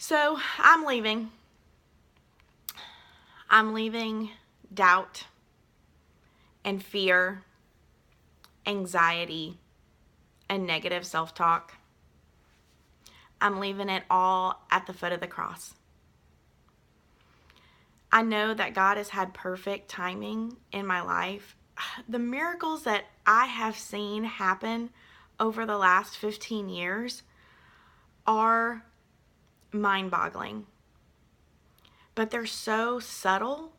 So I'm leaving. I'm leaving doubt and fear, anxiety, and negative self-talk. I'm leaving it all at the foot of the cross. I know that God has had perfect timing in my life. The miracles that I have seen happen over the last 15 years are mind-boggling. But they're so subtle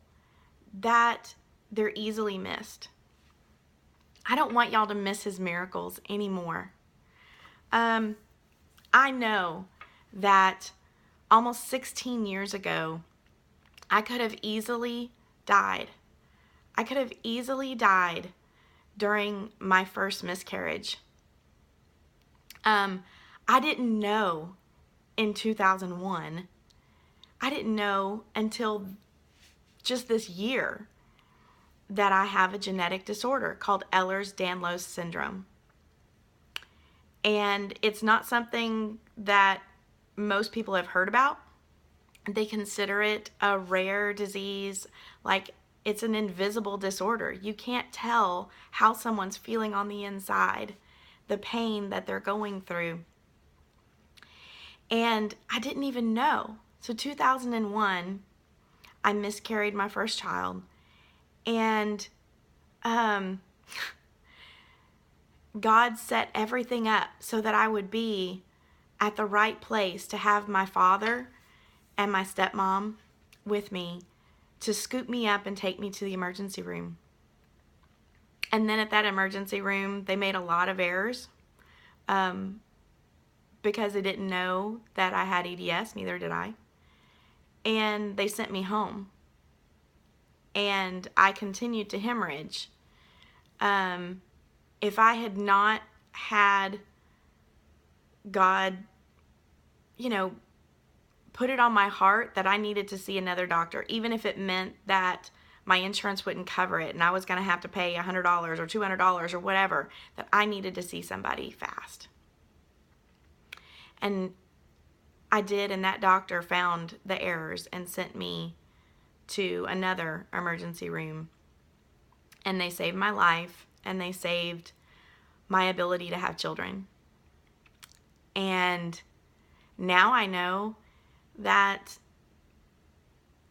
that they're easily missed. I don't want y'all to miss his miracles anymore. I know that almost 16 years ago, I could have easily died. I could have easily died during my first miscarriage. I didn't know in 2001. I didn't know until just this year that I have a genetic disorder called Ehlers Danlos syndrome. And it's not something that most people have heard about. They consider it a rare disease, like it's an invisible disorder. You can't tell how someone's feeling on the inside, the pain that they're going through. And I didn't even know. So 2001, I miscarried my first child. And God set everything up so that I would be at the right place to have my father and my stepmom with me to scoop me up and take me to the emergency room. And then at that emergency room, they made a lot of errors because they didn't know that I had EDS, neither did I. And they sent me home. And I continued to hemorrhage. If I had not had God, put it on my heart that I needed to see another doctor, even if it meant that my insurance wouldn't cover it and I was going to have to pay $100 or $200 or whatever, that I needed to see somebody fast. And I did, and that doctor found the errors and sent me to another emergency room. And they saved my life, and they saved my ability to have children. And now I know that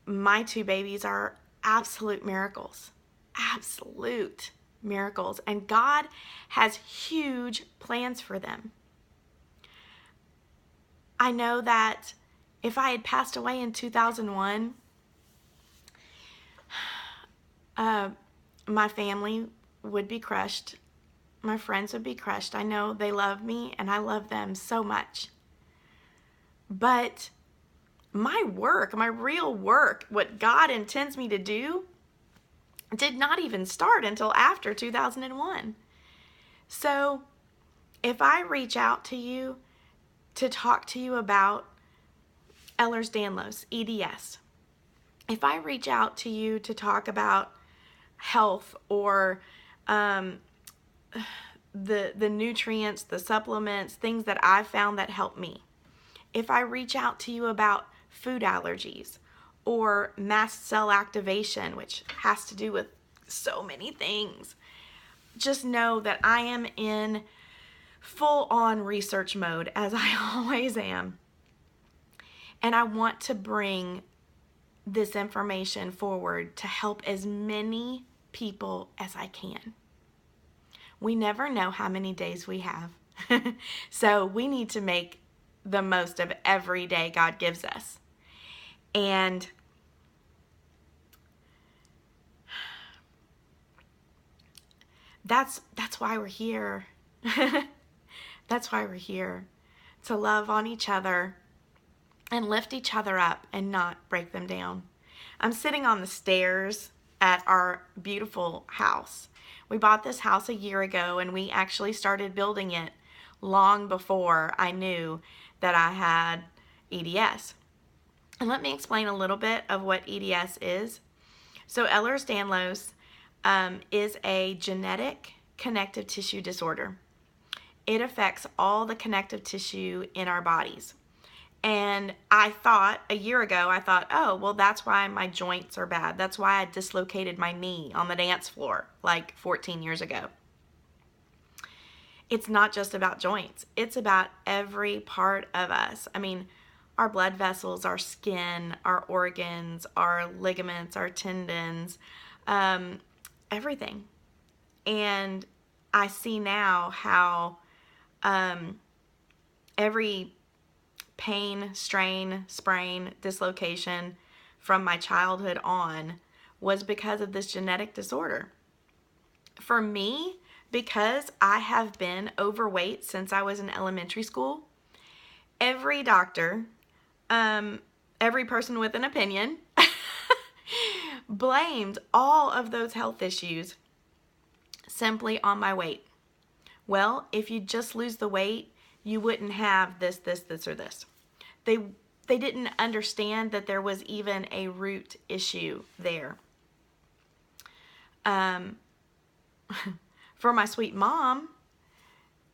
my two babies are absolute miracles. Absolute miracles. And God has huge plans for them. I know that if I had passed away in 2001, my family would be crushed. My friends would be crushed. I know they love me and I love them so much. But my work, my real work, what God intends me to do, did not even start until after 2001. So if I reach out to you to talk to you about Ehlers-Danlos, EDS, if I reach out to you to talk about health or the nutrients, the supplements, things that I've found that help me, if I reach out to you about food allergies or mast cell activation, which has to do with so many things, just know that I am in full-on research mode, as I always am. And I want to bring this information forward to help as many people as I can. We never know how many days we have. So we need to make the most of every day God gives us. And that's why we're here. That's why we're here, to love on each other and lift each other up and not break them down. I'm sitting on the stairs at our beautiful house. We bought this house a year ago, and we actually started building it long before I knew that I had EDS. And let me explain a little bit of what EDS is. So Ehlers-Danlos is a genetic connective tissue disorder. It affects all the connective tissue in our bodies. And I thought, a year ago, I thought, oh, well, that's why my joints are bad. That's why I dislocated my knee on the dance floor like 14 years ago. It's not just about joints. It's about every part of us. I mean, our blood vessels, our skin, our organs, our ligaments, our tendons, everything. And I see now how every pain, strain, sprain, dislocation from my childhood on was because of this genetic disorder. For me, because I have been overweight since I was in elementary school, every doctor, every person with an opinion blamed all of those health issues simply on my weight. Well, if you just lose the weight, you wouldn't have this, or this. They didn't understand that there was even a root issue there. For my sweet mom,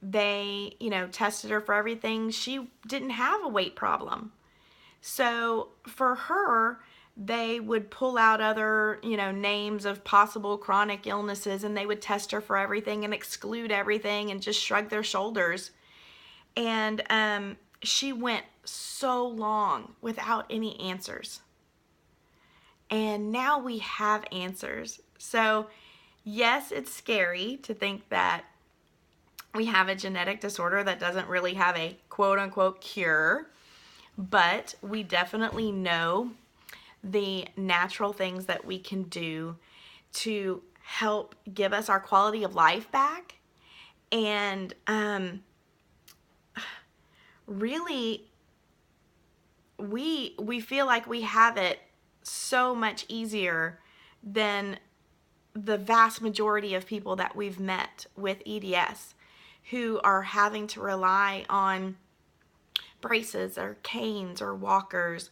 they, tested her for everything. She didn't have a weight problem. So for her, they would pull out other, names of possible chronic illnesses, and they would test her for everything and exclude everything and just shrug their shoulders. And she went so long without any answers. And now we have answers. So yes, it's scary to think that we have a genetic disorder that doesn't really have a quote unquote cure, but we definitely know the natural things that we can do to help give us our quality of life back. And really, we feel like we have it so much easier than the vast majority of people that we've met with EDS, who are having to rely on braces or canes or walkers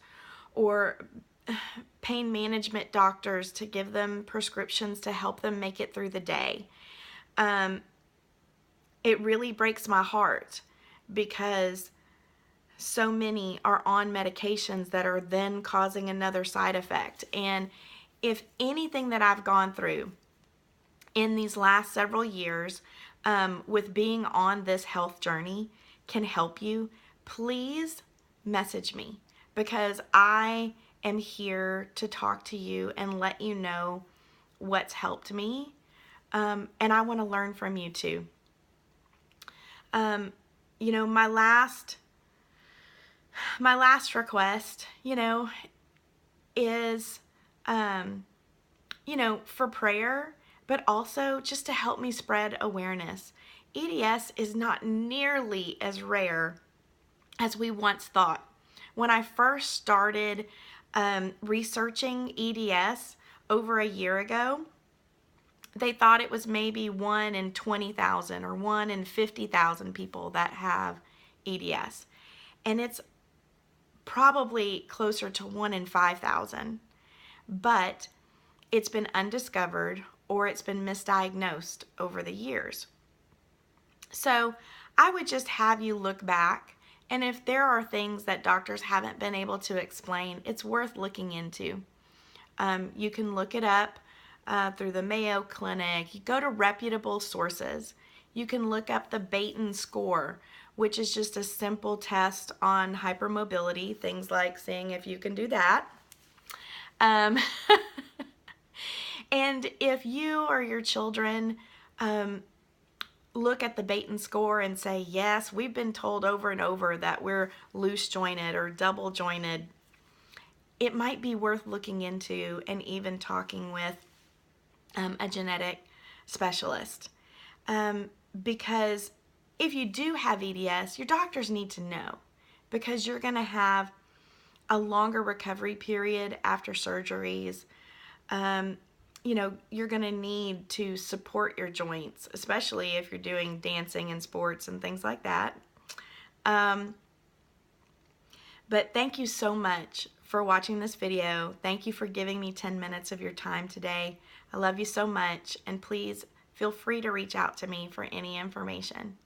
or pain management doctors to give them prescriptions to help them make it through the day. It really breaks my heart because so many are on medications that are then causing another side effect. And if anything that I've gone through in these last several years with being on this health journey can help you, please message me, because I am here to talk to you and let you know what's helped me. And I want to learn from you too. My last request, is, for prayer, but also just to help me spread awareness. EDS is not nearly as rare as we once thought. When I first started researching EDS over a year ago, they thought it was maybe 1 in 20,000 or 1 in 50,000 people that have EDS. And it's probably closer to 1 in 5,000. But it's been undiscovered or it's been misdiagnosed over the years. So I would just have you look back, and if there are things that doctors haven't been able to explain, it's worth looking into. You can look it up through the Mayo Clinic. You go to reputable sources. You can look up the Baton score, which is just a simple test on hypermobility, things like seeing if you can do that. And if you or your children look at the Baton score and say, yes, we've been told over and over that we're loose jointed or double jointed, it might be worth looking into and even talking with a genetic specialist. Because if you do have EDS, your doctors need to know, because you're going to have a longer recovery period after surgeries. You're going to need to support your joints, especially if you're doing dancing and sports and things like that. But thank you so much for watching this video. Thank you for giving me 10 minutes of your time today. I love you so much, and please feel free to reach out to me for any information.